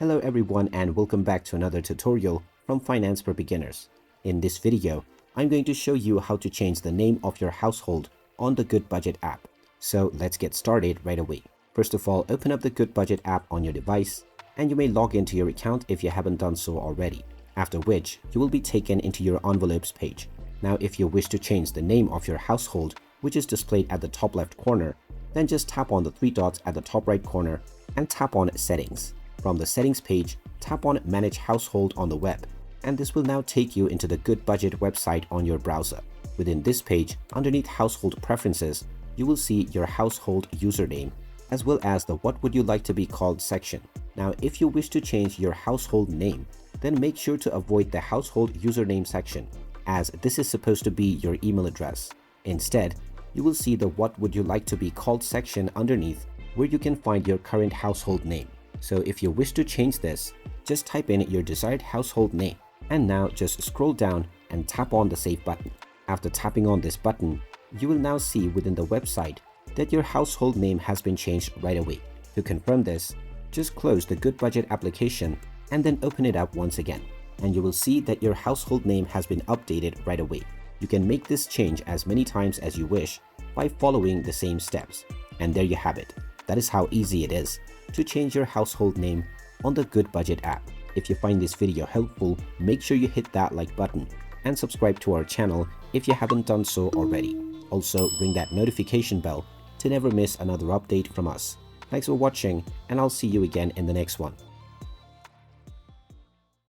Hello everyone and welcome back to another tutorial from Finance for Beginners. In this video, I'm going to show you how to change the name of your household on the Goodbudget app. So let's get started right away. First of all, open up the Goodbudget app on your device and you may log into your account if you haven't done so already, after which you will be taken into your envelopes page. Now if you wish to change the name of your household, which is displayed at the top left corner, then just tap on the three dots at the top right corner and tap on Settings. From the Settings page, tap on Manage Household on the web, and this will now take you into the Goodbudget website on your browser. Within this page, underneath Household Preferences, you will see your household username, as well as the What Would You Like to Be Called section. Now, if you wish to change your household name, then make sure to avoid the Household Username section, as this is supposed to be your email address. Instead, you will see the What Would You Like to Be Called section underneath, where you can find your current household name. So if you wish to change this, just type in your desired household name, and now just scroll down and tap on the Save button. After tapping on this button, you will now see within the website that your household name has been changed right away. To confirm this, just close the Goodbudget application and then open it up once again, and you will see that your household name has been updated right away. You can make this change as many times as you wish by following the same steps. And there you have it. That is how easy it is to change your household name on the Goodbudget app. If you find this video helpful, make sure you hit that like button and subscribe to our channel if you haven't done so already. Also, ring that notification bell to never miss another update from us. Thanks for watching, and I'll see you again in the next one.